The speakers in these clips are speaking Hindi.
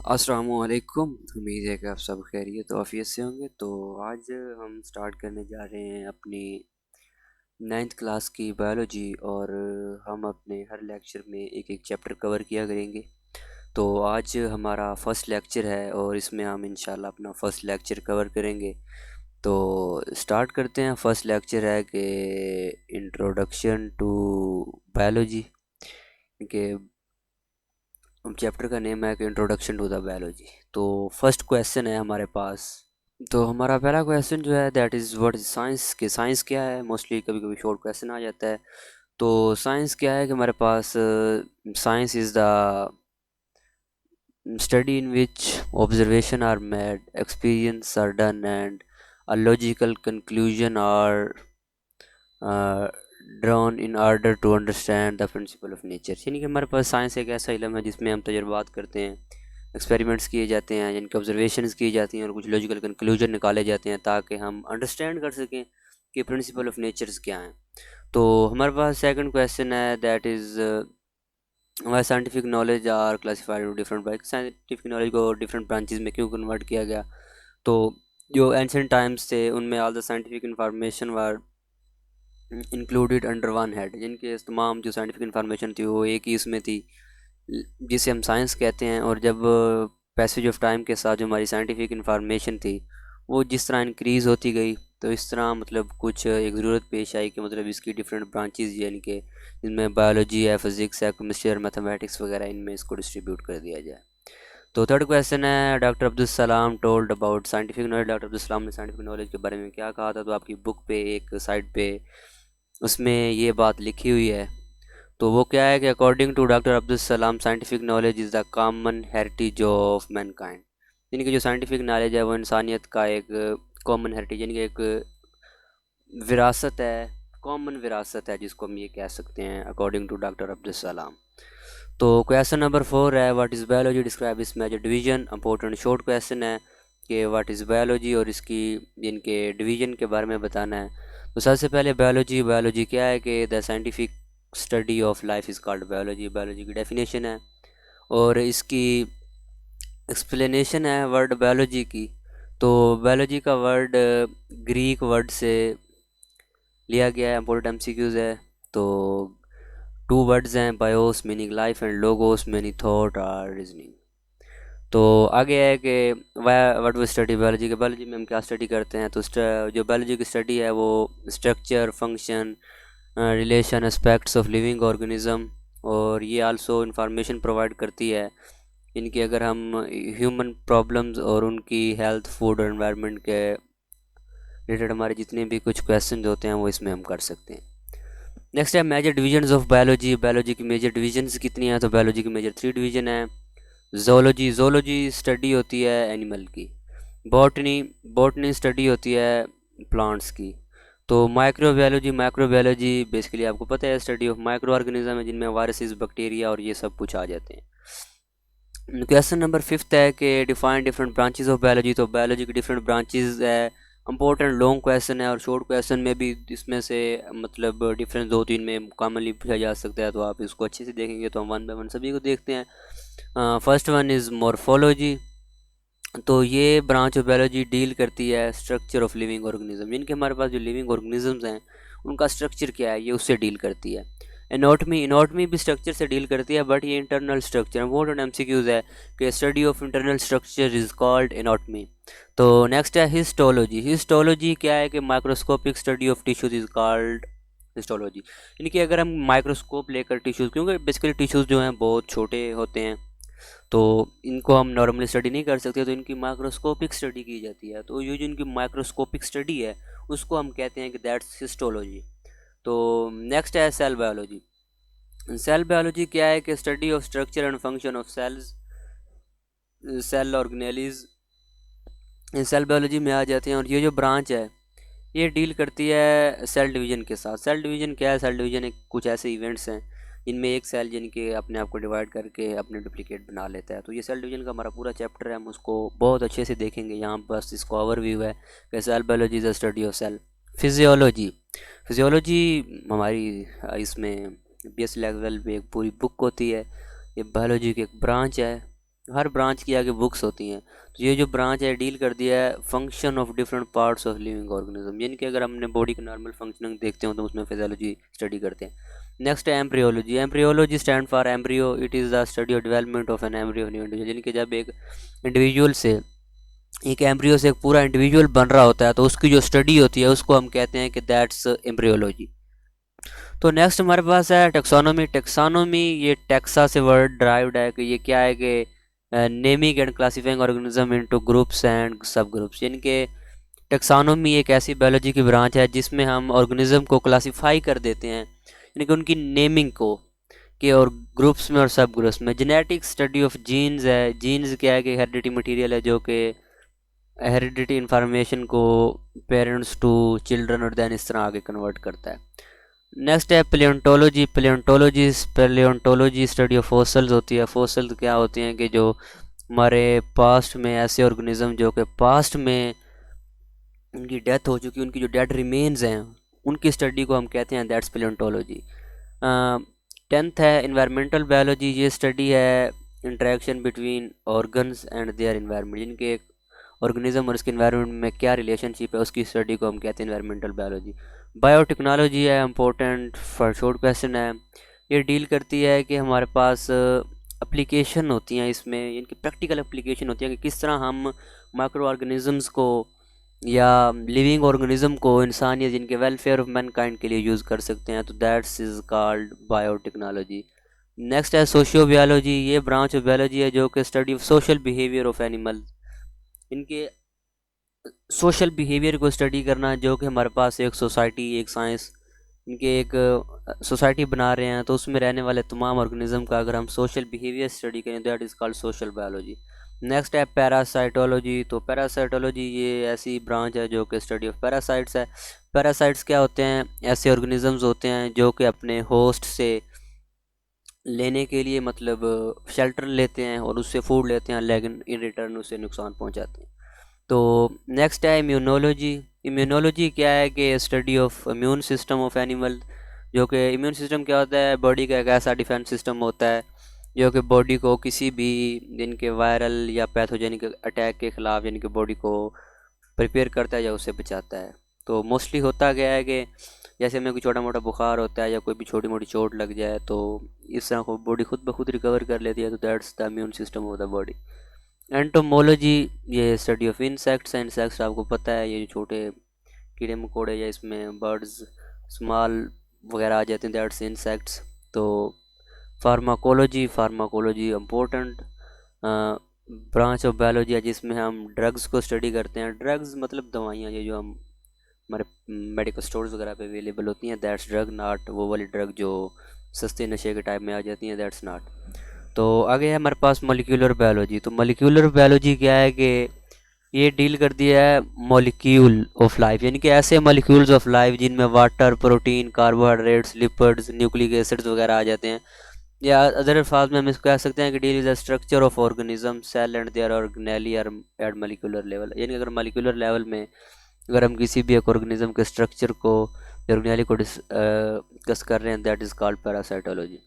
अस्सलामुअलैकुम। उम्मीद है कि आप सब खैरियत तो आफियत से होंगे। तो आज हम स्टार्ट करने जा रहे हैं अपनी 9th क्लास की बायोलॉजी, और हम अपने हर लेक्चर में एक एक चैप्टर कवर किया करेंगे। तो आज हमारा फ़र्स्ट लेक्चर है और इसमें हम इंशाल्लाह अपना फ़र्स्ट लेक्चर कवर करेंगे। तो स्टार्ट करते हैं। फ़र्स्ट लेक्चर है कि इंट्रोडक्शन टू बायोलॉजी के चैप्टर का नेम है कि इंट्रोडक्शन टू द बायोलॉजी। तो फर्स्ट क्वेश्चन है हमारे पास। तो हमारा पहला क्वेश्चन जो है that is what is science. के साइंस क्या है, मोस्टली कभी कभी शॉर्ट क्वेश्चन आ जाता है। तो साइंस क्या है कि हमारे पास science is the study in which observation are made, experience are done, and a logical conclusion are uh, drawn in order to understand the principle of nature। यानी कि हमारे पास साइंस एक ऐसा इल्म है जिसमें हम तजुर्बात करते हैं, एक्सपेरिमेंट्स किए जाते हैं, यानी कि ऑब्जर्वेशंस की जाती हैं और कुछ लॉजिकल कंक्लूजन निकाले जाते हैं ताकि हम अंडरस्टैंड कर सकें कि प्रिंसिपल ऑफ नेचर्स क्या हैं। तो हमारे पास सेकंड क्वेश्चन है दैट इज़ हमारे scientific knowledge are classified to different branch. Scientific knowledge को डिफरेंट ब्रांचेज में क्यों कन्वर्ट किया गया। तो जो एंशियंट टाइम्स थे उनमें all the scientific information were included under one head, जिनके तमाम जो साइंटिफिक इंफॉर्मेशन थी वो एक ही इसमें थी, जिसे हम साइंस कहते हैं। और जब पैसेज ऑफ टाइम के साथ जो हमारी साइंटिफिक इंफॉर्मेशन थी वो जिस तरह इंक्रीज़ होती गई, तो इस तरह मतलब कुछ एक ज़रूरत पेश आई कि मतलब इसकी डिफरेंट ब्रांचेज यानी कि इनमें बायोलॉजी है, फिज़िक्स है, केमिस्ट्री और मैथमेटिक्स वगैरह, इनमें इसको डिस्ट्रीब्यूट कर दिया जाए। तो थर्ड क्वेश्चन है doctor Abdul Salam told about scientific knowledge. Doctor Abdul Salam ने साइंटिफिक नॉलेज के बारे में क्या कहा था। तो आपकी बुक पे एक साइड पे उसमें ये बात लिखी हुई है। तो वो क्या है कि according to doctor Abdul Salam scientific knowledge is the common heritage of Mankind. यानी कि जो साइंटिफिक नॉलेज है वो इंसानियत का एक कॉमन हेरिटेज यानी कि एक विरासत है, कॉमन विरासत है जिसको हम ये कह सकते हैं according to doctor Abdul Salam. तो क्वेश्चन नंबर 4 है व्हाट इज़ बायोलॉजी, डिस्क्राइब इस major division. Important short question है कि व्हाट इज़ बायोलॉजी और इसकी इनके डिवीजन के बारे में बताना है। तो सबसे पहले बायोलॉजी, बायोलॉजी क्या है कि the scientific study of life is called biology. Biology की डेफिनेशन है और इसकी एक्सप्लेनेशन है वर्ड बायोलॉजी की। तो बायोलॉजी का वर्ड ग्रीक वर्ड से लिया गया है। इंपॉर्टेंट एमसीक्यूज़ है। तो टू वर्ड्स हैं, BIOS meaning life and logos meaning thought और रीजनिंग। तो आगे है कि व्हाट वी स्टडी बायोलॉजी के, बायोलॉजी में हम क्या स्टडी करते हैं। तो जो बायोलॉजी की स्टडी है वो structure, function, relation, aspects of living organism, और ये आल्सो इंफॉर्मेशन प्रोवाइड करती है इनकी अगर हम ह्यूमन प्रॉब्लम्स और उनकी हेल्थ, फूड और एनवायरनमेंट के रिलेटेड हमारे जितने भी कुछ क्वेश्चन होते हैं वो इसमें हम कर सकते हैं। नेक्स्ट है major divisions of biology. Biology की मेजर डिविजन्स कितनी हैं। तो बायोलॉजी की मेजर 3 डिवीजन है। जोलॉजी, जोलॉजी स्टडी होती है एनिमल की। बॉटनी, बॉटनी स्टडी होती है प्लांट्स की। तो माइक्रोबायोलॉजी, माइक्रोबायोलॉजी बेसिकली आपको पता है स्टडी ऑफ माइक्रो ऑर्गेनिज्म है जिनमें वायरसेस, बैक्टीरिया और ये सब कुछ आ जाते हैं। क्वेश्चन नंबर 5 है कि define different branches of biology. तो बायोलॉजी की डिफरेंट ब्रांचेस है। इंपॉर्टेंट लॉन्ग क्वेश्चन है और शॉर्ट क्वेश्चन में भी इसमें से मतलब डिफरेंस 2-3 में कॉमनली पूछा जा सकता है। तो आप इसको अच्छे से देखेंगे तो हम वन बाय वन सभी को देखते हैं। First one is morphology. तो ये ब्रांच ऑफ बायोलॉजी डील करती है स्ट्रक्चर ऑफ लिविंग ऑर्गेनिज्म, यानी कि हमारे पास जो लिविंग ऑर्गेनिजम्स हैं उनका स्ट्रक्चर क्या है ये उससे डील करती है। एनाटॉमी, एनाटॉमी भी स्ट्रक्चर से डील करती है बट ये इंटरनल स्ट्रक्चर इंपॉर्टेंट एमसीक्यूज है कि study of internal structure is called anatomy. तो नेक्स्ट है हिस्टोलॉजी। हिस्टोलॉजी क्या है कि microscopic study of tissues is called histology. यानी कि अगर हम माइक्रोस्कोप लेकर टिश्यूज़, क्योंकि बेसिकली टिश्यूज़ जो हैं बहुत छोटे होते हैं तो इनको हम नॉर्मली स्टडी नहीं कर सकते, तो इनकी माइक्रोस्कोपिक स्टडी की जाती है। तो ये जो इनकी माइक्रोस्कोपिक स्टडी है उसको हम कहते हैं कि दैट्स हिस्टोलॉजी। तो नेक्स्ट है सेल बायोलॉजी। सेल बायोलॉजी क्या है कि study of structure and function of cells, cell organelles cell biology में आ जाते हैं। और ये जो ब्रांच है ये डील करती है सेल डिवीजन के साथ। सेल डिवीजन क्या है, सेल डिवीजन एक कुछ ऐसे इवेंट्स हैं जिनमें एक सेल जिनके अपने आप को डिवाइड करके अपने डुप्लीकेट बना लेता है। तो ये सेल डिवीजन का हमारा पूरा चैप्टर है, हम उसको बहुत अच्छे से देखेंगे। यहाँ बस इसको ओवरव्यू है कि cell biology is a study of cell. Physiology, physiology हमारी इसमें बीएस लेवल पे एक पूरी बुक होती है। ये बायोलॉजी की एक ब्रांच है हर ब्रांच की आगे बुक्स होती हैं। तो ये जो ब्रांच है डील कर दिया है function of different parts of living organism, यानी कि अगर हमने बॉडी का नॉर्मल फंक्शनिंग देखते हो तो उसमें फिजियोलॉजी स्टडी करते हैं। नेक्स्ट है embryology. Embryology stand for embryo, it is the study of development of an embryo individual, यानी कि जब एक इंडिविजुअल से, एक एम्ब्रियो से एक पूरा इंडिविजुअल बन रहा होता है तो उसकी जो स्टडी होती है उसको हम कहते हैं कि दैट्स एम्ब्रियोलॉजी। तो नेक्स्ट हमारे पास है टेक्सोनोमी। टेक्सोनोमी ये टेक्सा से वर्ड ड्राइव्ड है कि ये क्या है कि naming and classifying organism into groups and सब ग्रुप्स, यानी कि टेक्सोनोमी एक ऐसी बायोलॉजी की ब्रांच है जिसमें हम ऑर्गेनिज्म को क्लासिफाई कर देते हैं, यानी कि उनकी नेमिंग को, कि और ग्रुप्स में और सब ग्रुप्स में। जेनेटिक स्टडी ऑफ जीन्स है। जीन्स क्या है कि हेरिडिटी मटेरियल है जो कि हेरिडिटी इंफॉर्मेशन को पेरेंट्स टू चिल्ड्रन और देन इस तरह आगे कन्वर्ट करता है। नेक्स्ट है पेलियोंटोलॉजी। पेलियोंटोलॉजी स्टडी ऑफ फॉसल्स होती है। फॉसल्स क्या होती हैं कि जो हमारे पास्ट में ऐसे ऑर्गेनिज्म जो कि पास्ट में उनकी डेथ हो चुकी, उनकी जो डेड रिमेन्स हैं उनकी स्टडी को हम कहते हैं दैट्स पेलियोंटोलॉजी। टेंथ है इन्वायरमेंटल बायोलॉजी। ये स्टडी है interaction between organs and their environment, जिनके एक ऑर्गेनिज्म और उसके इन्वायरमेंट में क्या रिलेशनशिप है उसकी स्टडी को हम कहते हैं इन्वायरमेंटल बायोलॉजी। बायोटेक्नोलॉजी है इम्पोर्टेंट फॉर शॉर्ट क्वेश्चन है। ये डील करती है कि हमारे पास एप्लीकेशन होती हैं, इसमें इनकी प्रैक्टिकल एप्लीकेशन होती है कि किस तरह हम माइक्रो ऑर्गेनिजम्स को या लिविंग ऑर्गेनिज्म को इंसानियत जिनके वेलफेयर ऑफ मैनकाइंड के लिए यूज़ कर सकते हैं, तो that's is called biotechnology. Next है सोशियो बायोलॉजी। ये ब्रांच ऑफ बायोलॉजी है जो कि study of social behaviour of animal, इनके सोशल बिहेवियर को स्टडी करना, जो कि हमारे पास एक सोसाइटी, एक साइंस, इनके एक सोसाइटी बना रहे हैं तो उसमें रहने वाले तमाम ऑर्गेनिज्म का अगर हम सोशल बिहेवियर स्टडी करें that is called social biology. Next है पैरासाइटोलॉजी। तो पैरासाइटोलॉजी ये ऐसी ब्रांच है जो कि स्टडी ऑफ पैरासाइट्स है। पैरासाइट्स क्या होते हैं? ऐसे ऑर्गेनिजम्स होते हैं जो कि अपने होस्ट से लेने के लिए मतलब शेल्टर लेते हैं और उससे फूड लेते हैं, लेकिन इन रिटर्न उसे नुकसान पहुंचाते हैं। तो नेक्स्ट है इम्यूनोलॉजी। इम्यूनोलॉजी क्या है कि study of immune system of animal, जो कि इम्यून सिस्टम क्या होता है? बॉडी का एक ऐसा डिफेंस सिस्टम होता है जो कि बॉडी को किसी भी जिनके वायरल या पैथोजेनिक अटैक के ख़िलाफ़ यानी कि बॉडी को प्रिपेयर करता है या उससे बचाता है। तो मोस्टली होता क्या है कि जैसे हमें कोई छोटा मोटा बुखार होता है या कोई भी छोटी मोटी चोट लग जाए तो इस तरह को बॉडी खुद ब खुद रिकवर कर लेती है, तो that's the immune system of the body. Entomology ये स्टडी ऑफ इंसेक्ट्स है। इंसेक्ट्स आपको पता है ये जो छोटे कीड़े मकोड़े या इसमें बर्ड्स स्मॉल वगैरह आ जाते हैं, दैट्स इंसेक्ट्स। तो pharmacology. Pharmacology important branch of biology है जिसमें हम ड्रग्स को स्टडी करते हैं। ड्रग्स मतलब दवाइयाँ, ये जो हम हमारे मेडिकल स्टोर्स वगैरह पे अवेलेबल होती हैं, दैट्स ड्रग, नॉट वो वाली ड्रग जो सस्ते नशे के टाइप में आ जाती हैं, दैट्स नॉट। तो आगे है हमारे पास मॉलिक्यूलर बायोलॉजी। तो मॉलिक्यूलर बायोलॉजी क्या है कि ये डील कर दिया है मॉलिक्यूल ऑफ लाइफ, यानी कि ऐसे मॉलिक्यूल्स ऑफ लाइफ जिनमें water, protein, carbohydrates, lipids, nucleic acids वगैरह आ जाते हैं। या अदर अल्फाज में हम इसको कह सकते हैं कि deal is the structure of organism, cell and their organelle are at molecular level, यानी कि अगर मॉलिक्यूलर लेवल में अगर हम किसी भी एक ऑर्गेनिज्म के स्ट्रक्चर को या ऑर्गेनेली को डिस्कस कर रहे हैं, that is called parasitology,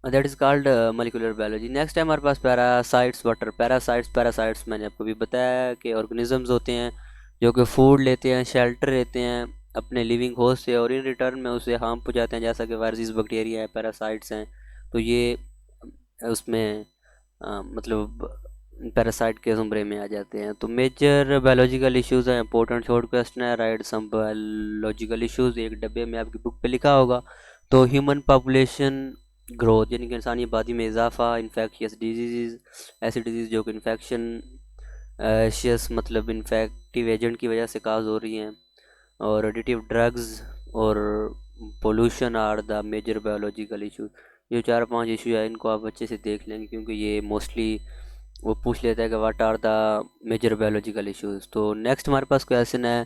that is called molecular biology. Next है हमारे पास पैरासाइट्स। Water parasites. पैरासाइट्स मैंने आपको भी बताया कि ऑर्गेनिजम्स होते हैं जो कि फूड लेते हैं, शेल्टर लेते हैं अपने लिविंग होस्ट से और इन रिटर्न में उसे हार्म पहुंचाते हैं, जैसा कि वायरस, बैक्टीरिया है, पैरासाइट्स हैं। तो ये उसमें मतलब पैरासाइट के ज़ुमरे में आ जाते हैं। तो मेजर बायोलॉजिकल इश्यूज हैं, इंपॉर्टेंट शॉर्ट क्वेश्चन है, राइट सम बायोलॉजिकल इश्यूज, एक डब्बे में आपकी बुक पे लिखा होगा। तो ह्यूमन पॉपुलेशन ग्रोथ, यानी कि इंसानी आबादी में इजाफा, इन्फेक्शियस डिजीज़, ऐसी डिजीज़ जो कि इन्फेक्शन शियस मतलब इन्फेक्टिव एजेंट की वजह से काज हो रही हैं, और एडिटिव ड्रग्स और pollution are the major biological issue. ये 4-5 इशू है, इनको आप अच्छे से देख लेंगे क्योंकि ये मोस्टली वो पूछ लेता है कि what are the major biological issues. तो नेक्स्ट हमारे पास क्वेश्चन है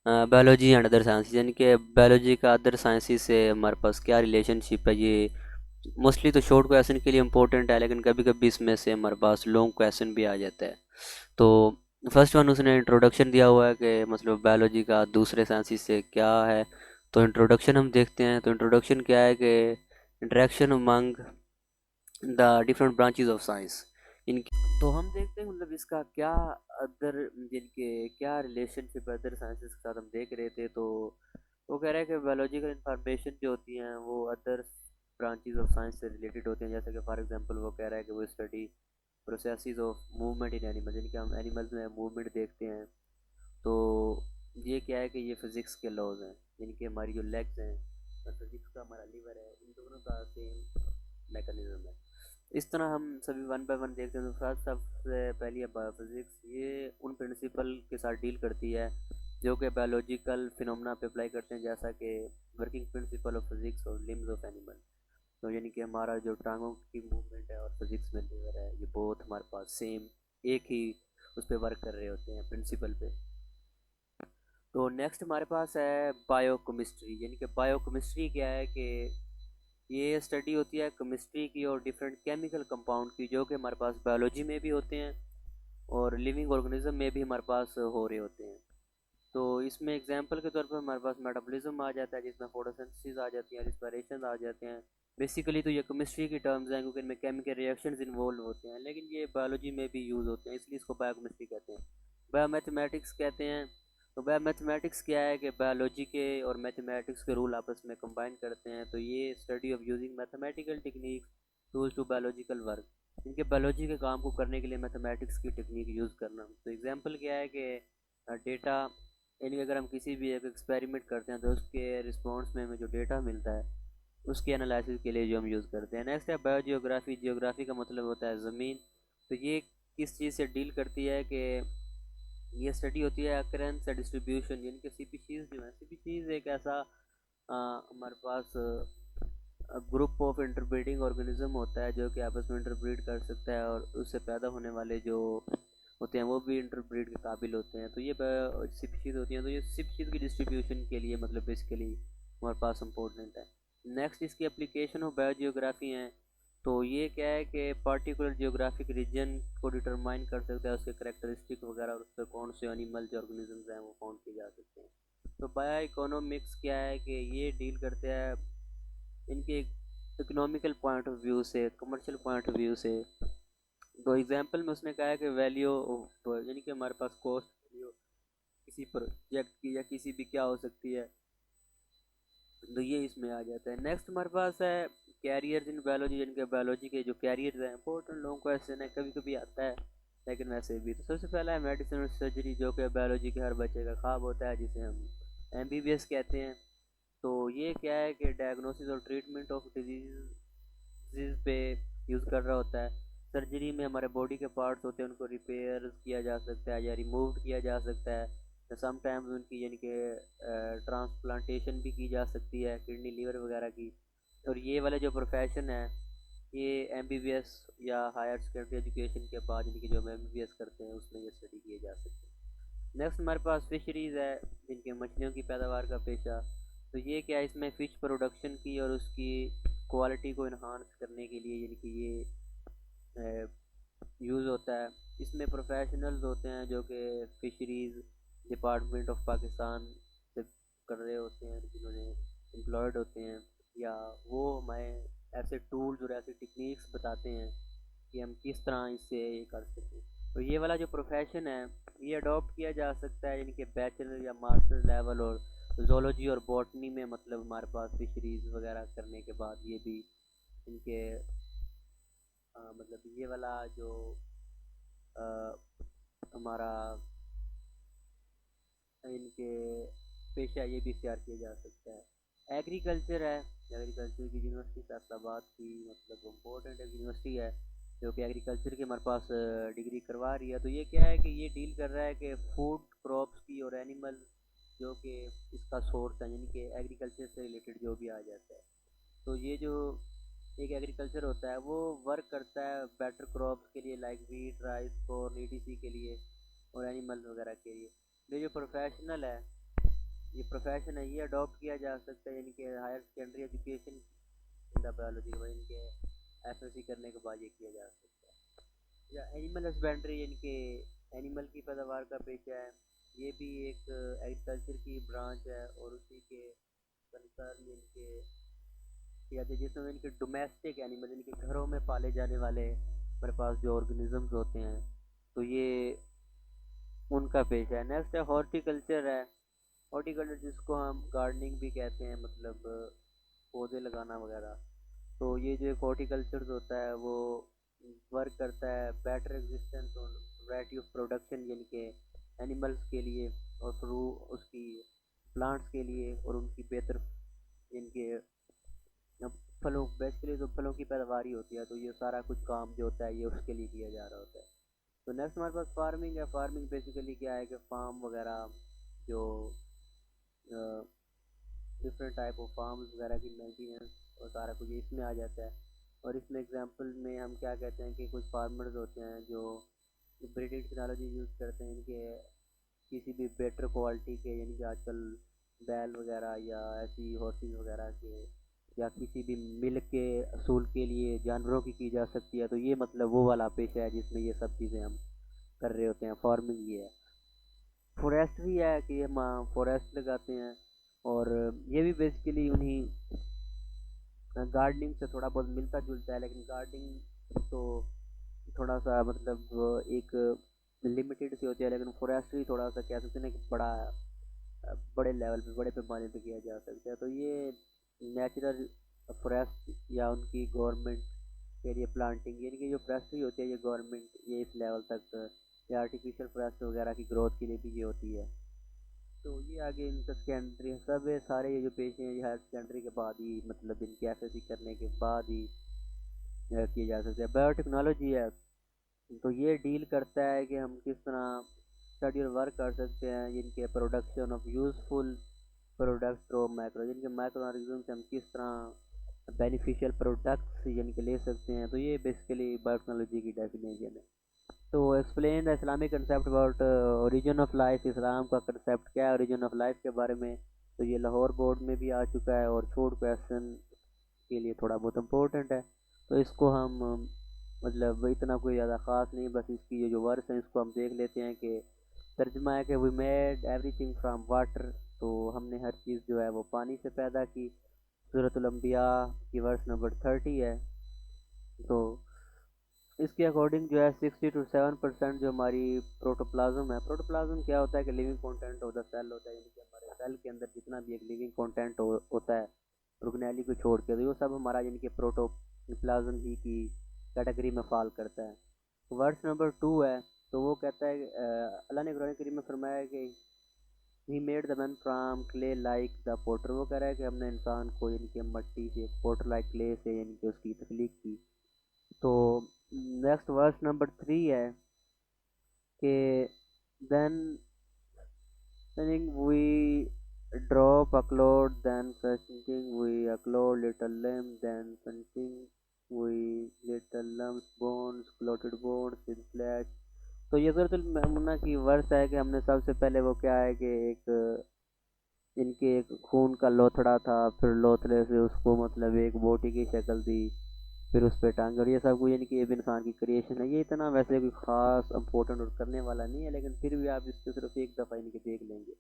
बायोलॉजी एंड अदर साइंसेज, यानी कि बायोलॉजी का अदर साइंसेज से हमारे पास क्या रिलेशनशिप है। ये मोस्टली तो शॉर्ट क्वेश्चन के लिए इम्पोर्टेंट है, लेकिन कभी कभी इसमें से हमारे पास लॉन्ग क्वेश्चन भी आ जाता है। तो फर्स्ट वन उसने इंट्रोडक्शन दिया हुआ है कि मतलब बायोलॉजी का दूसरे साइंसेज से क्या है। तो इंट्रोडक्शन हम देखते हैं। तो इंट्रोडक्शन क्या है कि interaction among the different branches of science, इनकी तो हम देखते हैं मतलब इसका क्या अदर जिनके क्या रिलेशनशिप अदर साइंसेस के साथ हम देख रहे थे। तो वो कह रहा है कि बायोलॉजिकल इंफॉर्मेशन जो होती हैं वो अदर ब्रांचेस ऑफ साइंस से रिलेटेड होते हैं। जैसे कि फॉर एग्जांपल वो कह रहा है कि वो study processes of movement in animal, जिनके हम एनिमल्स में मूवमेंट देखते हैं। तो ये क्या है कि ये फिज़िक्स के लॉज हैं, जिनकी हमारी जो लेग्स हैं और फिज़िक्स का हमारा लीवर है, इन दोनों का सेम मैकेनिज्म है। इस तरह हम सभी वन बाय वन देखते हैं। तो सबसे पहली है बायोफिज़िक्स। ये उन प्रिंसिपल के साथ डील करती है जो कि बायोलॉजिकल फिनोमेना पे अप्लाई करते हैं, जैसा कि वर्किंग प्रिंसिपल ऑफ फिज़िक्स और लिम्स ऑफ एनिमल। तो यानी कि हमारा जो टांगों की मूवमेंट है और फिज़िक्स में लीवर है, ये बहुत हमारे पास सेम एक ही उस पर वर्क कर रहे होते हैं प्रिंसिपल पे। तो नेक्स्ट हमारे पास है बायोकेमिस्ट्री। यानी कि बायोकेमिस्ट्री क्या है कि ये स्टडी होती है केमिस्ट्री की और डिफरेंट केमिकल कंपाउंड की, जो कि हमारे पास बायोलॉजी में भी होते हैं और लिविंग ऑर्गेनिज्म में भी हमारे पास हो रहे होते हैं। तो इसमें एग्जांपल के तौर पर हमारे पास मेटाबॉलिज्म आ जाता है, जिसमें फोटोसिंथेसिस आ जाती है, रिस्पिरेशन आ जाते हैं। बेसिकली तो ये केमिस्ट्री की टर्म्स हैं क्योंकि इनमें केमिकल रिएक्शंस इन्वॉल्व होते हैं, लेकिन ये बायोलॉजी में भी यूज़ होते हैं, इसलिए इसको बायोकेमिस्ट्री कहते हैं। बायोमैथमेटिक्स कहते हैं। तो बायोमैथमेटिक्स क्या है कि बायोलॉजी के और मैथमेटिक्स के रूल आपस में कंबाइन करते हैं। तो ये study of using mathematical techniques tools to biological work, इनके बायोलॉजी के काम को करने के लिए मैथमेटिक्स की टेक्निक यूज़ करना। तो एग्जांपल क्या है कि डेटा, यानी अगर हम किसी भी एक एक्सपेरिमेंट करते हैं तो उसके रिस्पॉन्स में हमें जो डेटा मिलता है उसके एनालिसिस के लिए जो हम यूज़ करते हैं। नेक्स्ट है बायोजियोग्राफी। जियोग्राफी का मतलब होता है ज़मीन। तो ये किस चीज़ से डील करती है कि ये स्टडी होती है अकरेंस या डिस्ट्रीब्यूशन, यानी कि स्पीशीज़ जो है, स्पीशीज़ एक ऐसा हमारे पास ग्रुप ऑफ इंटरब्रीडिंग ऑर्गेनिज्म होता है जो कि आपस में इंटरब्रीड कर सकता है और उससे पैदा होने वाले जो होते हैं वो भी इंटरब्रीड के काबिल होते हैं। तो ये स्पीशीज़ होती हैं। तो ये स्पीशीज़ की डिस्ट्रीब्यूशन के लिए मतलब बेसिकली हमारे पास इम्पोर्टेंट है। नेक्स्ट इसकी एप्लीकेशन ऑफ बायोजियोग्राफी हैं। तो ये क्या है कि पार्टिकुलर जियोग्राफिक रीजन को डिटरमाइन कर सकता है, उसके करेक्टरिस्टिक वगैरह और उस पर कौन से एनिमल जो ऑर्गेनिजम्स हैं वो फाउंड किए जा सकते हैं। तो बायो इकोनॉमिक्स क्या है कि ये डील करते हैं इनके इकोनॉमिकल पॉइंट ऑफ व्यू से, कमर्शियल पॉइंट ऑफ व्यू से। तो एग्जांपल में उसने कहा है कि वैल्यू, यानी कि हमारे पास कॉस्ट वैल्यू किसी प्रोजेक्ट की या किसी भी क्या हो सकती है, तो ये इसमें आ जाता है। नेक्स्ट हमारे पास है कैरियर्स इन बायोलॉजी, जिनके बायोलॉजी के जो कैरियर्स हैं इंपॉर्टेंट लोगों को ऐसे ना कभी कभी आता है लेकिन वैसे भी। तो सबसे पहला है मेडिसिन और सर्जरी, जो कि बायोलॉजी के हर बच्चे का ख्वाब होता है, जिसे हम एमबीबीएस कहते हैं। तो ये क्या है कि डायग्नोसिस और ट्रीटमेंट ऑफ डिजीज पे यूज़ कर रहा होता है। सर्जरी में हमारे बॉडी के पार्ट्स होते हैं, उनको रिपेयर किया जा सकता है या रिमूव किया जा सकता है। समटाइम्स उनकी यानी कि ट्रांसप्लांटेशन भी की जा सकती है, किडनी लीवर वगैरह की। और ये वाला जो प्रोफेशन है ये एमबीबीएस या हायर सेकेंडरी एजुकेशन के बाद यानी कि जो हम एमबीबीएस करते हैं उसमें ये स्टडी किए जा सकते हैं। नेक्स्ट हमारे पास फिशरीज़ है, जिनके मछलियों की पैदावार का पेशा। तो ये क्या है, इसमें फ़िश प्रोडक्शन की और उसकी क्वालिटी को इन्हांस करने के लिए यानी कि ये यूज़ होता है। इसमें प्रोफेशनल्स होते हैं जो कि फ़िशरीज़ डिपार्टमेंट ऑफ पाकिस्तान से कर रहे होते हैं, जिन्होंने एम्प्लॉयड होते हैं, या वो हमें ऐसे टूल्स और ऐसी टेक्निक्स बताते हैं कि हम किस तरह इससे ये कर सकें। तो ये वाला जो प्रोफेशन है ये अडॉप्ट किया जा सकता है यानी कि बैचलर या मास्टर लेवल और जोलॉजी और बॉटनी में, मतलब हमारे पास फिशरीज़ वगैरह करने के बाद ये भी इनके मतलब ये वाला जो अ, हमारा इनके पेशा ये भी इख्तियार किया जा सकता है। एग्रीकल्चर है, एग्रीकल्चर की यूनिवर्सिटी फैसलाबाद की मतलब इम्पोर्टेंट एक यूनिवर्सिटी है जो कि एग्रीकल्चर की हमारे पास डिग्री करवा रही है। तो ये क्या है कि ये डील कर रहा है कि फूड क्रॉप्स की और एनिमल जो कि इसका सोर्स है, यानी कि एग्रीकल्चर से रिलेटेड जो भी आ जाता है। तो ये जो एक एग्रीकल्चर होता है वो वर्क करता है बेटर क्रॉप्स के लिए, like wheat rice corn etc के लिए और एनिमल वगैरह के लिए। ये जो प्रोफेशनल है, ये प्रोफेशन है, ये अडॉप्ट किया जा सकता है यानी कि higher secondary education in the biology के बाद, इनके एफएससी करने के बाद ये किया जा सकता है। या एनिमल हस्बेंड्री, यानी कि एनिमल की पैदावार का पेशा है। ये भी एक एग्रीकल्चर की ब्रांच है और उसी के कंसर्न इनके किया जाए, जिसमें इनके डोमेस्टिक एनिमल, इनके घरों में पाले जाने वाले हमारे पास जो ऑर्गेनिजम्स होते हैं, तो ये उनका पेशा है। नेक्स्ट है हॉर्टिकल्चर है। हॉर्टिकल्चर जिसको हम गार्डनिंग भी कहते हैं, मतलब पौधे लगाना वगैरह। तो ये जो एक हॉर्टिकल्चर होता है वो वर्क करता है बेटर एग्जिस्टेंस और वैरायटी ऑफ प्रोडक्शन, यानी कि एनिमल्स के लिए और फ्रू उसकी प्लांट्स के लिए और उनकी बेहतर इनके फलों, बेसिकली जो फलों की पैदावार होती है, तो ये सारा कुछ काम जो होता है ये उसके लिए किया जा रहा होता है। तो नेक्स्ट हमारे पास फार्मिंग है। फार्मिंग बेसिकली क्या है कि फार्म वगैरह जो डिफरेंट टाइप ऑफ फार्म्स वगैरह की मेंटेनेंस और सारा कुछ इसमें आ जाता है। और इसमें एग्जांपल में हम क्या कहते हैं कि कुछ फार्मर्स होते हैं जो ब्रीडिंग टेक्नोलॉजी यूज़ करते हैं इनके किसी भी बेटर क्वालिटी के, यानी कि आजकल बैल वगैरह या ऐसी हॉर्सेस वगैरह के या किसी भी मिल्क के असूल के लिए जानवरों की जा सकती है। तो ये मतलब वो वाला पेशा है जिसमें ये सब चीज़ें हम कर रहे होते हैं। फार्मिंग ये है। फॉरेस्ट्री है कि हम फॉरेस्ट लगाते हैं, और ये भी बेसिकली उन्हीं गार्डनिंग से थोड़ा बहुत मिलता जुलता है, लेकिन गार्डनिंग तो थोड़ा सा मतलब एक लिमिटेड सी होती है, लेकिन फॉरेस्ट्री थोड़ा सा कह सकते हैं ना कि बड़े लेवल पे, बड़े पैमाने पे किया जा सकता है। तो ये नेचुरल फॉरेस्ट या उनकी गवर्नमेंट के लिए प्लांटिंग, यानी कि जो फॉरेस्ट्री होती है ये गवर्नमेंट ये इस लेवल तक, या आर्टिफिशियल फॉरेस्ट वगैरह की ग्रोथ के लिए भी ये होती है। तो ये आगे इनका सेकेंडरी सब है, सारे ये जो पेशे हैं ये हायर सेकेंडरी के बाद ही, मतलब इनकी एफएससी करने के बाद ही किए जा सकते हैं। बायोटेक्नोलॉजी है, तो ये डील करता है कि हम किस तरह स्टडी और वर्क कर सकते हैं इनके production of useful products through micro, जिनके माइक्रो ऑर्गेनिज्म से हम किस तरह बेनिफिशियल प्रोडक्ट्स यानी कि ले सकते हैं। तो ये बेसिकली बायोटेक्नोलॉजी की डेफिनेशन है। तो explain the Islamic concept about origin of life. इस्लाम का कंसेप्ट क्या है ओरिजिन ऑफ लाइफ के बारे में, तो ये लाहौर बोर्ड में भी आ चुका है और शॉर्ट क्वेश्चन के लिए थोड़ा बहुत इम्पोर्टेंट है। तो इसको हम मतलब इतना कोई ज़्यादा ख़ास नहीं, बस इसकी ये जो वर्ड्स हैं इसको हम देख लेते हैं कि तर्जमा है कि we made everything from water. तो हमने हर चीज़ जो है वो पानी से पैदा की। सूरतुल अंबिया की वर्स नंबर 30 है। तो इसके अकॉर्डिंग जो है 60 to 7% जो हमारी प्रोटोप्लाज्म है। प्रोटोप्लाज्म क्या होता है कि living content of the cell होता है, यानी कि हमारे सेल के अंदर जितना भी एक लिविंग कंटेंट होता है ऑर्गेनेली को छोड़ के, तो वो सब हमारा यानी कि प्रोटोप्लाज्म ही की कैटेगरी में फॉल करता है। वर्स नंबर 2 है, तो वो कहता है अल्लाह ने कुरान करीम में फरमाया कि he made the man from clay like the potter. वो कह रहा है कि हमने इंसान को यानी कि मट्टी से पोटर लाइक क्ले से यानी कि उसकी तख्लीक की। तो नेक्स्ट वर्स नंबर 3 है कि then think we drop a cloud, then something we a cloud little lamb, then something we little lambs bones, clotted bones with flesh। तो ये सूरतुल मुन्ना की वर्स है कि हमने सबसे पहले वो क्या है कि एक इनके एक खून का लोथड़ा था, फिर लोथड़े से उसको मतलब एक बोटी की शक्ल दी, फिर उस पे टांगे, और ये सब कुछ यानी कि ये भी इंसान की क्रिएशन है। ये इतना वैसे कोई खास इम्पोर्टेंट और करने वाला नहीं है, लेकिन फिर भी आप इसको सिर्फ एक दफ़ा इनके देख लेंगे।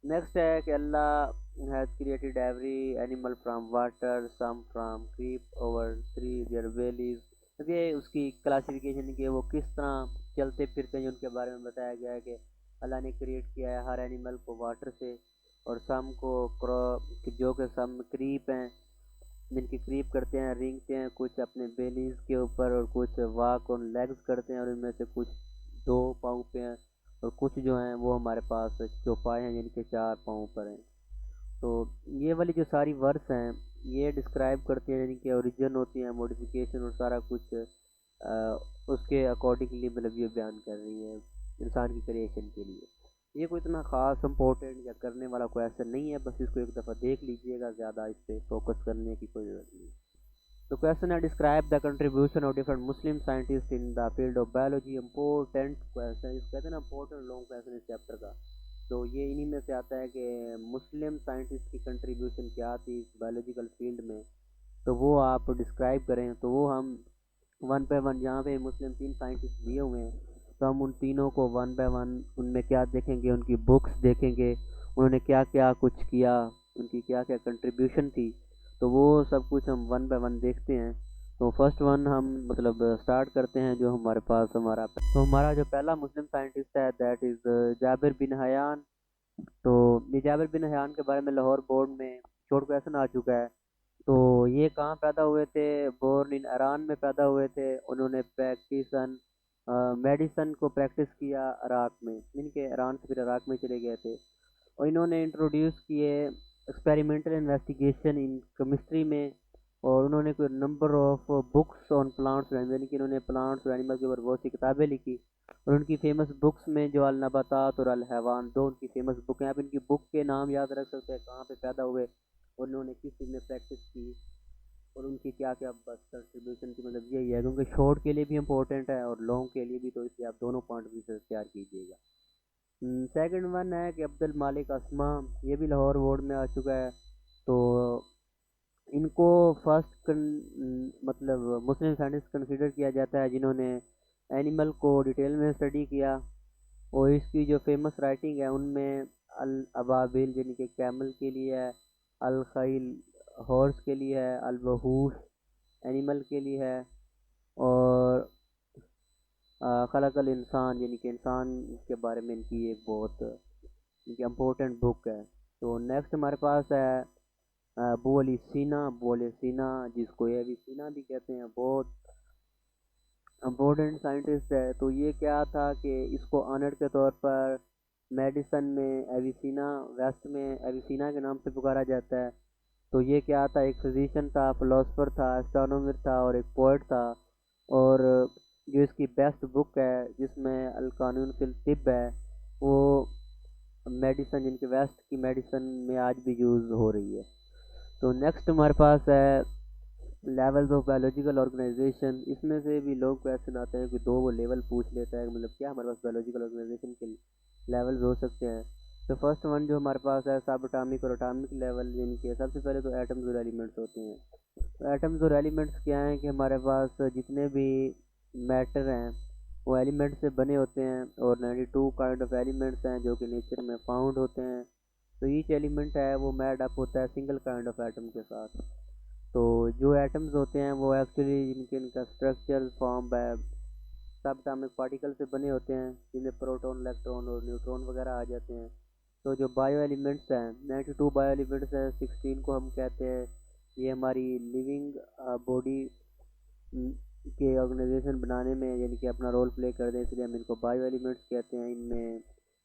नेक्स्ट है कि Allah has created every animal from water, some from creep over three their bellies. ये उसकी क्लासिफिकेशन की वो किस तरह चलते फिरते हैं उनके बारे में बताया गया है कि अल्लाह ने क्रिएट किया है हर एनिमल को वाटर से, और सम को जो कि सम क्रीप हैं, जिनकी क्रीप करते हैं, रेंगते हैं कुछ अपने बेलीज के ऊपर, और कुछ वॉक ऑन लेग्स करते हैं, और इनमें से कुछ 2 पाँव पे हैं, और कुछ जो हैं वो हमारे पास चौपाए हैं जिनके 4 पाँव पर हैं। तो ये वाली जो सारी वर्स हैं ये डिस्क्राइब करती हैं, यानी कि ओरिजिन होती है, मॉडिफिकेशन और सारा कुछ उसके अकॉर्डिंगली मतलब ये बयान कर रही है इंसान की क्रिएशन के लिए। ये कोई इतना ख़ास इम्पोर्टेंट या करने वाला क्वेश्चन नहीं है, बस इसको एक दफ़ा देख लीजिएगा, ज़्यादा इस पर फोकस करने की कोई ज़रूरत नहीं। तो क्वेश्चन है describe the contribution of different Muslim scientist in the field of biology. Important question इस कहते हैं ना, इम्पोर्टेंट लॉन्ग क्वेश्चन इस चैप्टर का। तो ये इन्हीं में से आता है कि मुस्लिम साइंटिस्ट की कंट्रीब्यूशन क्या थी इस बायोलॉजिकल फील्ड में, तो वो आप डिस्क्राइब करें। तो वो हम वन बाय वन, यहाँ पे मुस्लिम 3 साइंटिस्ट दिए हुए हैं, तो हम उन तीनों को वन बाय वन उनमें क्या देखेंगे, उनकी बुक्स देखेंगे, उन्होंने क्या क्या कुछ किया, उनकी क्या क्या कंट्रीब्यूशन थी, तो वो सब कुछ हम वन बाय वन देखते हैं। तो फर्स्ट वन हम मतलब स्टार्ट करते हैं। जो हमारे पास हमारा जो पहला मुस्लिम साइंटिस्ट है that is Jabir bin Hayyan. तो ये जाबिर बिन हयान के बारे में लाहौर बोर्ड में शॉर्ट क्वेश्चन आ चुका है। तो ये कहाँ पैदा हुए थे? बोर्न इन ईरान में पैदा हुए थे। उन्होंने मेडिसन को प्रैक्टिस किया इराक में, इनके ईरान से फिर इराक में चले गए थे। और इन्होंने इंट्रोड्यूस किए एक्सपेरिमेंटल इन्वेस्टिगेशन इन केमिस्ट्री में। और उन्होंने कोई number of books on plants, यानी कि उन्होंने प्लांट्स और एनिमल के ऊपर बहुत सी किताबें लिखी। और उनकी फेमस बुक्स में जो अल नबातात और अल हैवान, दो उनकी फेमस बुक हैं। आप इनकी बुक के नाम याद रख सकते हैं, कहाँ पे पैदा हुए और उन्होंने किस चीज़ में प्रैक्टिस की और उनकी क्या क्या बस कंट्रीब्यूशन की। मतलब यही है, क्योंकि शॉर्ट के लिए भी इम्पोर्टेंट है और लॉन्ग के लिए भी, तो इसलिए आप दोनों पॉइंट भी से तैयार कीजिएगा। सेकंड वन है कि अब्दुल मालिक असमा, ये भी लाहौर बोर्ड में आ चुका है। तो इनको मतलब मुस्लिम साइंटिस्ट कंसिडर किया जाता है जिन्होंने एनिमल को डिटेल में स्टडी किया। और इसकी जो फेमस राइटिंग है उनमें अल अबाबिल यानी कि कैमल के लिए है, अल खैल हॉर्स के लिए है, अल वहूश एनिमल के लिए है, और खलकल इंसान यानी कि इंसान के बारे में इनकी एक बहुत इनकी इम्पोर्टेंट बुक है। तो नेक्स्ट हमारे पास है अबू अली सीना। अबू अली सीना जिसको ये अभी सीना भी कहते हैं, बहुत इम्पोर्टेंट साइंटिस्ट है। तो ये क्या था कि इसको ऑनर के तौर पर मेडिसन में एविसीना, वेस्ट में एविसीना के नाम से पुकारा जाता है। तो ये क्या था, एक फिजिशियन था, फिलोसफर था, एस्ट्रोनॉमर था और एक पोइट था। और जो इसकी बेस्ट बुक है जिसमें अल कानून फिल तिब है, वो मेडिसन जिनके वेस्ट की मेडिसन में आज भी यूज़ हो रही है। तो नेक्स्ट हमारे पास है लेवल्स ऑफ बायोलॉजिकल ऑर्गेनाइजेशन। इसमें से भी लोग क्वेश्चन आते हैं कि दो वो लेवल पूछ लेता है, मतलब क्या हमारे पास बायोलॉजिकल ऑर्गेनाइजेशन के लेवल्स हो सकते हैं। तो फर्स्ट वन जो हमारे पास है सब एटॉमिक और एटॉमिक लेवल, यानी कि सबसे पहले तो एटम्स और एलिमेंट्स होते हैं। तो एटम्स और एलिमेंट्स क्या हैं कि हमारे पास जितने भी मैटर हैं वो एलिमेंट्स से बने होते हैं। और 92 काइंड ऑफ एलिमेंट्स हैं जो कि नेचर में फाउंड होते हैं। तो ईच एलिमेंट है वो मेड अप होता है सिंगल काइंड ऑफ एटम के साथ। तो जो एटम्स होते हैं वो एक्चुअली इनका स्ट्रक्चर फॉर्म है सब एटॉमिक पार्टिकल से बने होते हैं, जिनमें प्रोटॉन, इलेक्ट्रॉन और न्यूट्रॉन वगैरह आ जाते हैं। तो जो बायो एलिमेंट्स हैं 92 बायो एलिमेंट्स हैं, 16 को हम कहते हैं ये हमारी लिविंग बॉडी के ऑर्गेनाइजेशन बनाने में यानी कि अपना रोल प्ले कर दें, इसलिए हम इनको बायो एलिमेंट्स कहते हैं। इनमें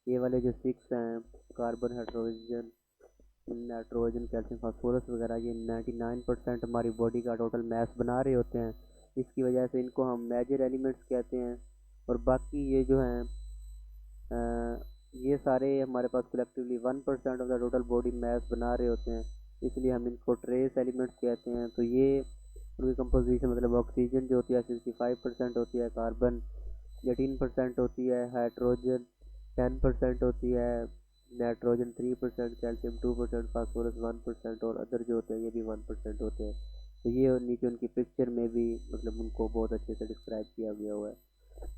ये वाले जो 6 हैं, carbon, hydrogen, nitrogen, calcium, phosphorus वगैरह, ये 99% हमारी बॉडी का टोटल मास बना रहे होते हैं। इसकी वजह से इनको हम मेजर एलिमेंट्स कहते हैं। और बाकी ये जो हैं ये सारे हमारे पास collectively 1% of the total body mass बना रहे होते हैं, इसलिए हम इनको ट्रेस एलिमेंट्स कहते हैं। तो ये उनकी कंपोजिशन मतलब ऑक्सीजन जो होती है 65% होती है, कार्बन 18% होती है, हाइड्रोजन 10% होती है, नाइट्रोजन 3%, कैल्शियम 2%, फास्फोरस 1% और अदर जो होते हैं ये भी 1% होते हैं। तो ये नीचे उनकी पिक्चर में भी मतलब उनको बहुत अच्छे से डिस्क्राइब किया गया हुआ है।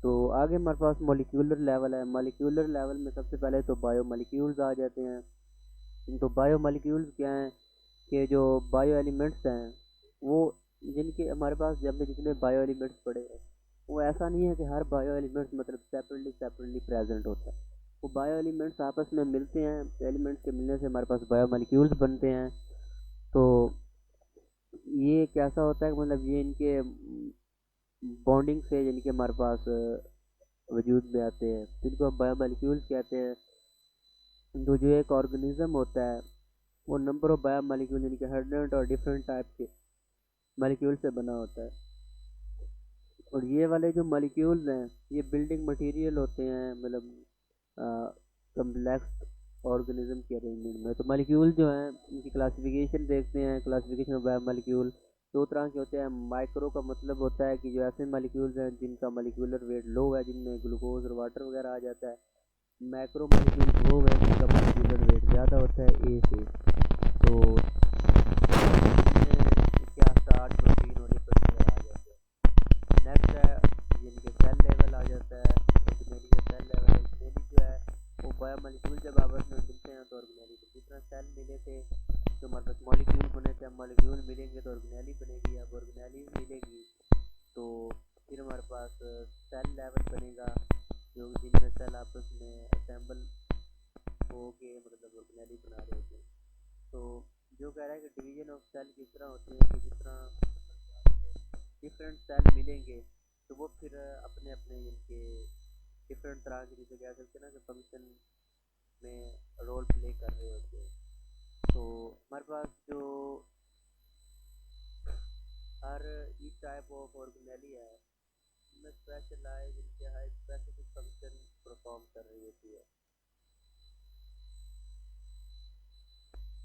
तो आगे हमारे पास मॉलिक्यूलर लेवल है। मॉलिक्यूलर लेवल में सबसे पहले तो बायो मॉलिक्यूल्स आ जाते हैं। तो बायो मॉलिक्यूल्स क्या हैं कि जो बायो एलिमेंट्स हैं वो जिनके हमारे पास जब में जितने बायो एलिमेंट्स पड़े हैं वो ऐसा नहीं है कि हर बायो एलिमेंट्स मतलब सेपरेटली प्रेजेंट होता है। वो बायो एलिमेंट्स आपस में मिलते हैं, एलिमेंट्स के मिलने से हमारे पास बायो मॉलिक्यूल्स बनते हैं। तो ये कैसा होता है कि मतलब ये इनके बॉन्डिंग से यानी कि हमारे पास वजूद में आते हैं, जिनको हम बायोमोलिक्यूल्स कहते हैं। तो जो एक ऑर्गेनिज्म होता है वो नंबर ऑफ बायोमोलिक्यूल यानी कि 100 और डिफरेंट टाइप के मॉलिक्यूल से बना होता है। और ये वाले जो मॉलिक्यूल्स हैं ये बिल्डिंग मटेरियल होते हैं, मतलब कम्प्लेक्स ऑर्गेनिज्म की अरेंजमेंट में। तो मॉलिक्यूल जो हैं इनकी क्लासिफिकेशन देखते हैं। क्लासिफिकेशन ऑफ बायोमोलिक्यूल दो तरह के होते हैं। माइक्रो का मतलब होता है कि जो ऐसे मॉलिक्यूल्स हैं जिनका मॉलिक्यूलर वेट लो है, जिनमें ग्लूकोज और वाटर वगैरह आ जाता है। मैक्रो मॉलिक्यूल वो है जिनका मॉलिक्यूलर वेट ज़्यादा होता है ए से। तो इसमें क्या स्टार्च, प्रोटीन और लिपिड वगैरह आ जाते हैं। नेक्स्ट है जिनके सेल लेवल आ जाता है। ऑर्गेनेली का सेल लेवल है, ऑर्गेनेली जो है वो बायोमोलिक्यूल जब आपस में मिलते हैं तो ऑर्गेनेली जिस तरह सेल मिले थे जो हमारे पास मॉलिक्यूल बने थे, अब मॉलिक्यूल मिलेंगे तो ऑर्गेनेली बनेगी, अब ऑर्गेनेली मिलेगी तो फिर हमारे पास सेल लेवल बनेगा, जो जिनमें सेल आपस में असेंबल हो के मतलब ऑर्गेनेली बना रहे होते हैं। तो जो कह रहा है कि डिवीजन ऑफ सेल किस तरह होते हैं कि जिस तरह डिफरेंट सेल मिलेंगे तो वो फिर अपने अपने इनके डिफरेंट तरह के, जैसे कह सकते हैं ना कि फंक्शन में रोल प्ले कर रहे होते हैं। तो हमारे पास जो हर ईच टाइप ऑफ ऑर्गेनेली है उनमें स्पेशलाइज इनके स्पेसिफिक फंक्शन परफॉर्म कर रही होती है।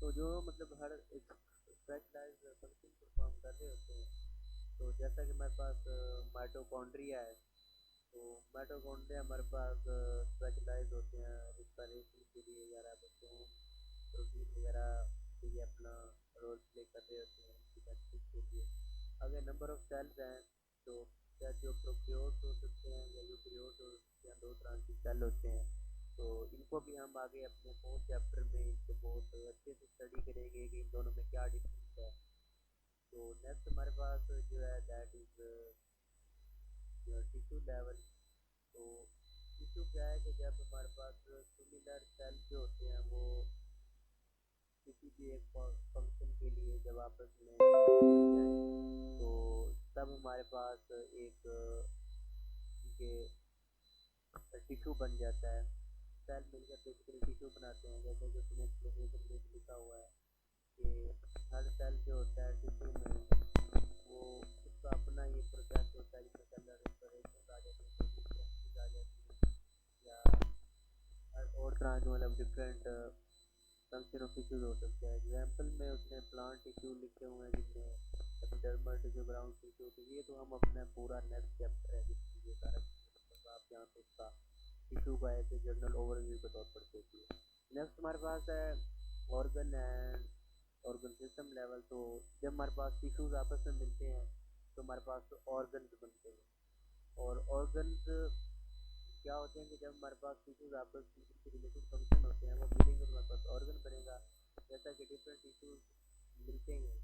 तो जो मतलब हर एक स्पेशलाइज फंक्शन परफॉर्म कर रहे होते हैं, तो जैसा कि हमारे पास माइटोकॉन्ड्रिया है, तो माइटोकॉन्ड्रिया हमारे पास स्पेशलाइज होते हैं रिस्पायरेशन के लिए वगैरह, बच्चों प्रोटीन वगैरह के लिए अपना रोल प्ले कर रहे होते हैं डिफेंसिस के लिए। अगर नंबर ऑफ सेल्स हैं तो क्या जो प्रोकैरियोट्स हो सकते हैं या यूकेरियोट्स हो सकते हैं, दो तरह के सेल होते हैं। तो इनको भी हम आगे अपने फोर्थ चैप्टर में इनके बहुत अच्छे से स्टडी करेंगे कि इन दोनों में क्या डिफरेंस है। तो नेक्स्ट हमारे पास जो है दैट इज टिश्यू लेवल। तो टिश्यू क्या है कि जब हमारे पास सिमिलर सेल जो होते हैं वो किसी भी एक फंक्शन के लिए जब आपस में मिल जाए तो तब हमारे पास एक इनके टिश्यू बन जाता है। सेल मिलकर बेसिकली टिश्यू बनाते हैं, जैसे कि उसमें एक्सप्लेनेशन में लिखा हुआ है कि हर सेल जो होता है टिश्यू में वो उसका अपना ये प्रोसेस होता है जिसमें कलर रेस्टोरेशन आ जाती है, प्रोटीन आ जाती है या हर और तरह के मतलब डिफरेंट फंक्शन ऑफ टिश्यूज हो सकते हैं। एग्जाम्पल में उसने प्लांट टिश्यू लिखे हुए हैं जिसमें एपिडर्मल टिश्यू, ग्राउंड टिश्यू, तो ये तो हम अपना पूरा नेक्स्ट चैप्टर है जिसमें ये सारा मतलब आप यहाँ पे उसका टिश्यू का एक जनरल ओवरव्यू के तौर पर देखिए। नेक्स्ट हमारे पास है organ and organ system level. तो जब हमारे पास टिश्यूज आपस में मिलते हैं तो हमारे पास ऑर्गन्स बनते हैं, और ऑर्गन्स क्या होते हैं कि जब हमारे पास टिश्यूज आपस में रिलेटेड फंक्शन होते हैं वो मिलेंगे तो हमारे पास ऑर्गन बनेगा। जैसा कि डिफरेंट टिश्यूज मिलते हैं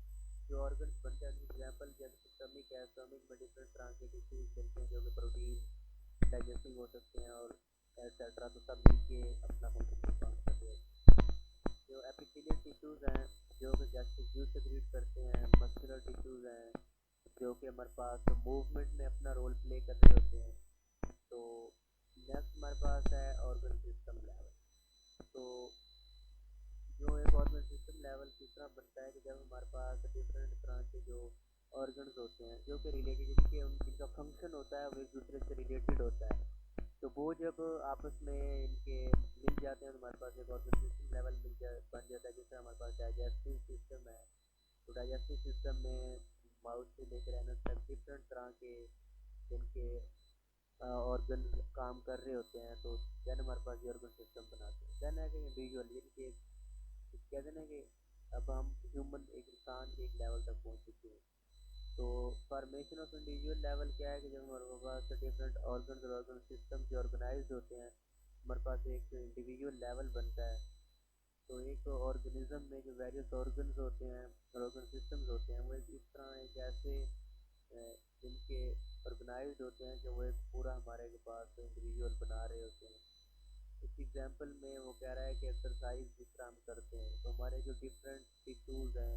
जो ऑर्गन बनते हैं, एग्जाम्पल जैसे स्टमक है, स्टमक में डिफरेंट तरह के टिश्यूज मिलते हैं जो कि प्रोटीन डाइजेस्टिंग हो सकते हैं और एक्सेट्रा, तो सब मिलके अपना फंक्शन परफॉर्म करते हैं। जो एपिथेलियल टिश्यूज हैं जो कि गैस्ट्रिक जूस सेक्रेट करते हैं, मस्कुलर टिश्यूज हैं जो कि हमारे पास मूवमेंट में अपना रोल प्ले कर रहे होते हैं। तो नेक्स्ट हमारे पास है ऑर्गन सिस्टम लेवल। तो जो एक ऑर्गन सिस्टम लेवल किस तरह बनता है कि जब हमारे पास डिफरेंट तरह के जो ऑर्गन्स होते हैं जो कि रिलेटेड जिनके जिनका फंक्शन होता है वो एक दूसरे से रिलेटेड होता है, तो वो जब आपस में इनके मिल जाते हैं तो हमारे पास एक ऑर्गन सिस्टम लेवल बन जाता है। जिस तरह हमारे पास डाइजेस्टिव सिस्टम है, तो डाइजेस्टिव सिस्टम में माउथ से लेकर एनस तक डिफरेंट तरह के जिनके ऑर्गन काम कर रहे होते हैं, तो देन हमारे पास ये ऑर्गन सिस्टम बनाते हैं। देन है कि इंडिविजुअल, यानी कि कहते हैं कि अब हम ह्यूमन एक इंसान के एक लेवल तक पहुंच चुके हैं। तो फॉर्मेशन ऑफ इंडिविजुअल लेवल क्या है कि जब हमारे पास डिफरेंट ऑर्गन और ऑर्गन सिस्टम जो ऑर्गेनाइज होते हैं हमारे पास एक इंडिविजुअल लेवल बनता है। तो एक ऑर्गेनिज्म में जो वेरियस ऑर्गन्स होते हैं और ऑर्गन सिस्टम्स होते हैं वो एक इस तरह एक ऐसे जिनके ऑर्गेनाइज्ड होते हैं कि वो एक पूरा हमारे के पास इंडिविजुअल बना रहे होते हैं। इस एग्जाम्पल में वो कह रहा है कि एक्सरसाइज जिस तरह हम करते हैं तो हमारे जो डिफरेंट टिश्यूज हैं,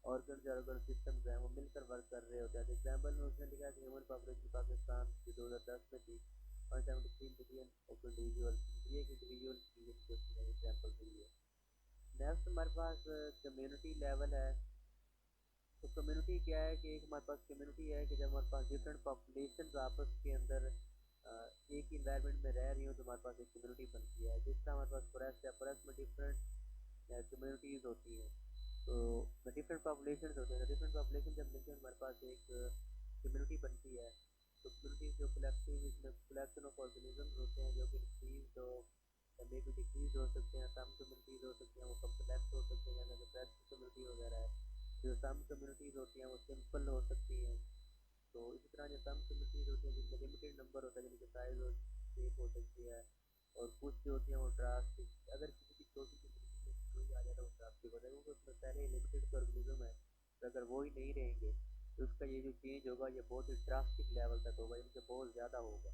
ऑर्गन ऑर्गन सिस्टम्स हैं वो मिलकर वर्क कर रहे होते हैं। एग्जाम्पल में उसने लिखा कि ह्यूमन पॉपुलेशन पाकिस्तान जो 2010 में थी 173 मिलियन ऑफ इंडिविजुअल, ये एक इंडिविजुअल की एग्जाम्पल दी है। नेक्स्ट हमारे पास कम्युनिटी लेवल है। तो कम्युनिटी क्या है कि एक हमारे पास कम्युनिटी है कि जब हमारे पास डिफरेंट पॉपुलेशन आपस के अंदर एक ही इन्वायरमेंट में रह रही हो तो हमारे पास एक कम्युनिटी बनती है। जिस तरह हमारे पास फॉरेस्ट है, फॉरेस्ट में डिफरेंट कम्युनिटीज़ होती हैं, तो डिफरेंट पॉपुलेशन होते हैं, डिफरेंट पॉपुलेशन जब मिलते हैं हमारे पास एक कम्युनिटी बनती है। तो कम्युनिटी जो कलेक्टिव इसमें कलेक्शन ऑफ ऑर्गेनिजम्स होते हैं जो कि इंक्रीज हो या मे बी डिक्रीज हो सकते हैं। सम कम्युनिटीज़ हो सकती हैं वो कम्प्लेक्स हो सकते हैं, जैसे बेस्ट कम्युनिटी वगैरह है। जो सम कम्युनिटीज़ होती हैं वो सिंपल हो सकती हैं। तो इसी तरह जो सम कम्युनिटीज़ होती हैं जिनमें लिमिटेड नंबर होता है जिनकी साइज और शेप हो सकती है, और कुछ जो होती हैं वो ड्रास्टिक, अगर किसी की छोटी सी कम्युनिटी में कोई आ जाए ज़्यादा ड्रास्टिक होता है, क्योंकि उसमें पहले लिमिटेड ऑर्गेनिज्म है, तो अगर वो ही नहीं रहेंगे तो उसका ये जो चेंज होगा ये बहुत ही ड्रास्टिक लेवल तक होगा, इनसे बहुत ज़्यादा होगा।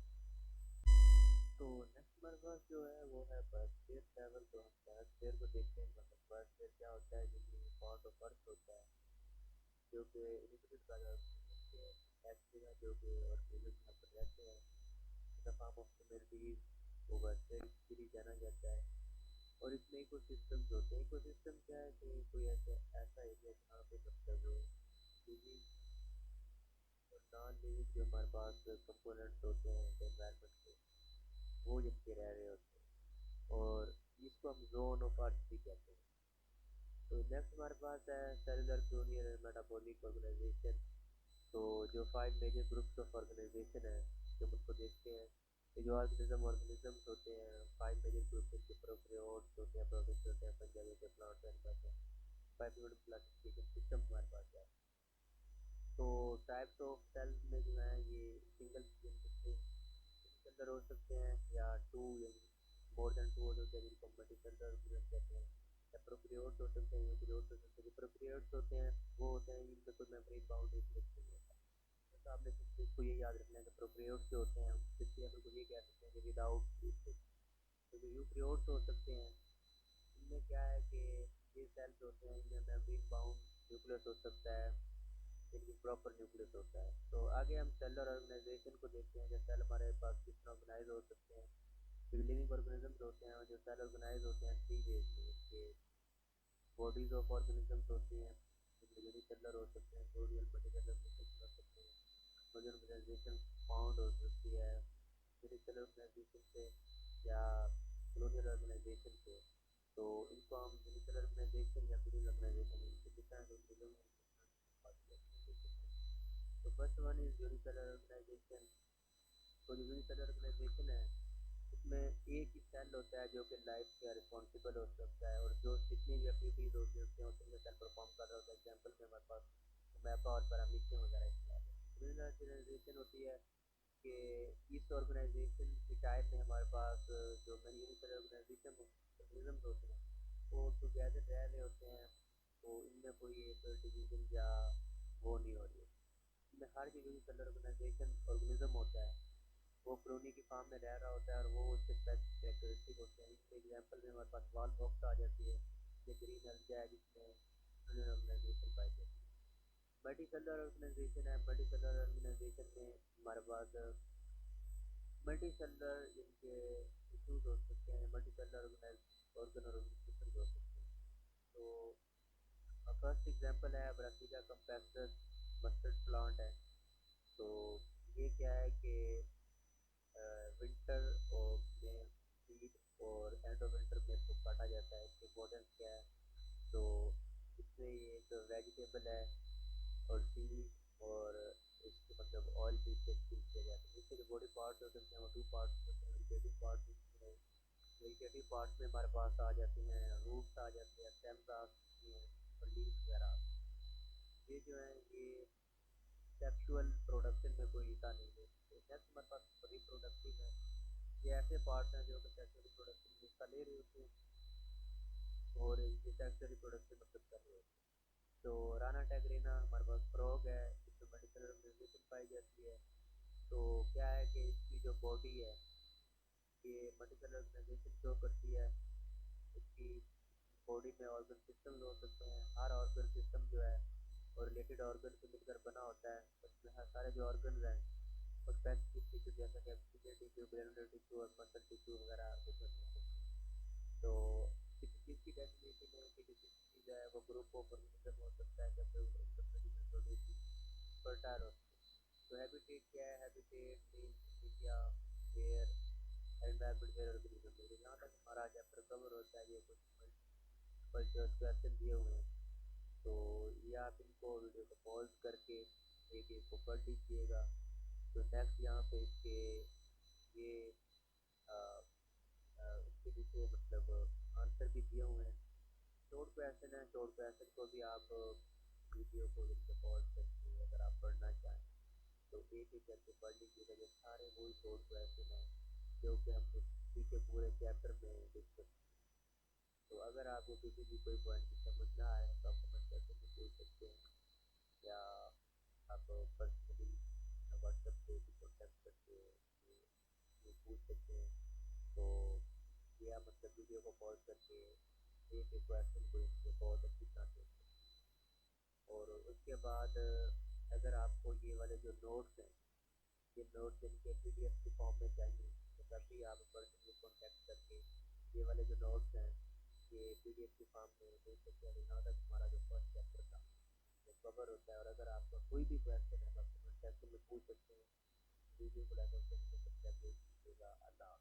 तो नेक्स्ट हमारे पास जो है वो है बायोस्फीयर लेवल। तो हम बायोस्फीयर को देखते हैं, मतलब बायोस्फीयर क्या होता है, जो कि पार्ट ऑफ अर्थ होता है, जो कि लिमिटेड बायोस्फीयर के एक्टिव है, जो कि ऑर्गेनिज्म यहाँ पर रहते हैं, द फार्म ऑफ कम्युनिटीज को बायोस्फीयर के लिए जाना जाता है। और इसमें इकोसिस्टम्स होते हैं। इकोसिस्टम क्या है कि कोई ऐसा ऐसा एरिया जहाँ पे मतलब लिविंग और नॉन लिविंग जो हमारे पास कंपोनेंट्स होते हैं एनवायरनमेंट के, वो जिनके रह रहे होते हैं, और इसको हम जोन ऑफ अर्थ भी कहते हैं। तो नेक्स्ट हमारे पास है cellular union and metabolic organization. तो जो 5 मेजर ग्रुप्स ऑफ ऑर्गेनाइजेशन है, जो हम उसको देखते हैं, ये जो ऑर्गेनिजम्स होते हैं 5 मेजर ग्रुप, के प्रोकैरियोट्स होते हैं, प्रोटिस्ट होते हैं, फंजाई होते हैं, प्लांट्स एनिमल्स हैं। 5 यूनिट क्लासिफिकेशन सिस्टम हमारे पास है। तो टाइप्स ऑफ सेल्स में जो है ये सिंगल सेलर हो सकते हैं, या टू या मोर देन टू हो सकते हैं, जिनको मल्टीसेलुलर ऑर्गेनिज्म कहते हैं, या प्रोकैरियोट्स हो सकते हैं, यूकैरियोट्स हो सकते हैं। जो प्रोकैरियोट्स होते हैं वो होते हैं जिनमें कोई मेम्ब्रेन बाउंड न्यूक्लियस नहीं होता। तो आपने सिर्फ इसको ये याद रखना है कि प्रोकैरियोट्स जो होते हैं जिसके हम लोग ये कह सकते हैं कि विदाउट न्यूक्लियस। तो जो यूकैरियोट्स हो सकते हैं इनमें क्या है कि ये सेल्स होते हैं, इनमें मेम्ब्रेन बाउंड न्यूक्लियस हो सकता है, इनकी प्रॉपर न्यूक्लियस होता है। तो आगे हम सेलुलर ऑर्गेनाइजेशन को देखते हैं कि सेल हमारे पास किस तरह ऑर्गेनाइज हो सकते हैं। जो लिविंग ऑर्गेनिजम्स होते हैं, जो सेल ऑर्गेनाइज होते हैं 3 वेज में। इसके बॉडीज ऑफ ऑर्गेनिजम्स होती हैं, जिनमें यूनिसेलुलर हो सकते हैं, प्लूरल मल्टीसेलुलर हो सकते हैं। मल्टी ऑर्गेनाइजेशन फाउंड हो सकती है यूनिसेलुलर ऑर्गेनाइजेशन से या कॉलोनियल ऑर्गेनाइजेशन से। तो इनको हम यूनिसेलुलर ऑर्गेनाइजेशन या कॉलोनियल ऑर्गेनाइजेशन, इनके डिफरेंट ऑर्गेनिज्म। तो first one is unicellular organization. तो जो यूनिसेलुलर ऑर्गेनाइजेशन है उसमें एक ही सेल होता है जो कि लाइफ का रिस्पॉन्सिबल हो सकता है, और जो जितनी भी एक्टिविटीज होती है उसके उसमें सेल परफॉर्म कर रहा होता है। एग्जाम्पल में हमारे पास मैपा और पैरामीशियम वगैरह इस्तेमाल है। यूनिसेलुलर ऑर्गेनाइजेशन होती है कि इस ऑर्गेनाइजेशन की टाइप में हमारे पास जो मैंने यूनिसेलुलर ऑर्गेनिज्म होते हैं वो टुगेदर रह रहे होते हैं। तो इनमें कोई एक डिवीजन या वो नहीं हो रही है। इनमें हर जो यूनिसेलुलर ऑर्गेनिज्म होता है वो कॉलोनी की फार्म में रह रहा होता है, और वो उसके स्पेसिफिक कैरेक्टरिस्टिक होते हैं। इसके एग्जाम्पल में हमारे पास वॉल बॉक्स आ जाती है, ये ग्रीन एल्गा है जिसमें ऑर्गेनाइजेशन पाई जाती है। मल्टी सेलुलर ऑर्गेनाइजेशन है। मल्टी सेलुलर ऑर्गेनाइजेशन में हमारे पास मल्टी सेलुलर जिनके टिश्यूज हो सकते हैं, मल्टी सेलुलर ऑर्गन और सिस्टम हो सकते हैं। तो फर्स्ट एग्जांपल है ब्रासिका कंपेस्टस मस्टर्ड प्लांट है। तो ये क्या है कि विंटर और में सीड और एंड ऑफ विंटर में इसको काटा जाता है। इसकी इम्पोर्टेंस क्या है, तो इसमें ये एक वेजिटेबल है, और सीड और इसके मतलब ऑयल भी इससे यूज किया जाता है। इसके जो बॉडी पार्ट्स होते हैं वो 2 पार्ट्स होते हैं। वेजिटेटिव पार्ट में, वेजिटेटिव पार्ट्स में हमारे पास आ जाते हैं रूट्स आ जाते हैं, स्टेम्स आ सकती हैं, और लीव्स वगैरह। ये जो है ये सेक्सुअल प्रोडक्शन में कोई हिस्सा नहीं देते। नेक्स्ट हमारे पास रिप्रोडक्टिव है। ये ऐसे पार्ट्स हैं जो कि सेक्सुअल रिप्रोडक्शन में हिस्सा ले रहे होते हैं, और ये सेक्सुअल रिप्रोडक्शन मतलब कर रहे होते हैं। तो राना टैगरीना हमारे पास फ्रॉग है, इसमें मेडिकल ऑर्गेनाइजेशन पाई जाती है। तो क्या है कि इसकी जो बॉडी है ये मेडिकल ऑर्गेनाइजेशन शो करती है। इसकी बॉडी में ऑर्गन सिस्टम हो सकते हैं। हर ऑर्गन सिस्टम जो है और रिलेटेड ऑर्गन से मिलकर बना होता है। उसमें हर सारे जो ऑर्गन हैं और स्पेसिफिक टिश्यू जैसा कि एपिथेलियल टिश्यू, ग्रैनुलर टिश्यू और मसल टिश्यू वगैरह डिफरेंट हो सकते हैं। तो किसी चीज़ की डेफिनेशन है कि किसी चीज़ है वो ग्रुप ऑफ ऑर्गेनिज्म हो सकता है जब फर्टाइल होती है। तो हैबिटेट क्या है, habitat means media where environment where organism है। यहाँ तक हमारा चैप्टर कवर होता है। ये कुछ मल्टीपल क्वेश्चन दिए हुए हैं, तो ये आप इनको वीडियो को पॉज करके एक एक को पढ़ लीजिएगा। तो नेक्स्ट यहाँ पे इसके ये आ, इसके नीचे मतलब आंसर भी दिए हुए हैं। शॉर्ट क्वेश्चन है, शॉर्ट क्वेश्चन को भी आप वीडियो को नीचे पॉज करके अगर आप पढ़ना चाहें तो एक एक करके पढ़ लीजिएगा। ये सारे वही शॉर्ट क्वेश्चन हैं जो कि हम इसी के पूरे चैप्टर में डिस्कस। तो अगर आपको किसी भी कोई पॉइंट की समझ ना आए तो आप कमेंट सेक्शन में पूछ सकते हैं, या आप पर्सनली व्हाट्सएप पे भी कॉन्टैक्ट करके ये पूछ सकते हैं। तो या मतलब वीडियो को पॉज करके एक एक क्वेश्चन को इसके बहुत अच्छी तरह से। और उसके बाद अगर आपको ये वाले जो नोट्स हैं, ये नोट्स इनके पीडीएफ की फॉर्म में चाहिए, तो तभी आप पर्सनली कॉन्टैक्ट करके ये वाले जो नोट्स हैं ये पीडीएफ की फॉर्म में दे सकते हैं। यहाँ तक हमारा जो फर्स्ट चैप्टर था वो कवर होता है। और अगर आपका कोई भी क्वेश्चन है तो आप कमेंट सेक्शन में पूछ सकते हैं। वीडियो को लाइक और सब्सक्राइब कीजिएगा। अल्लाह।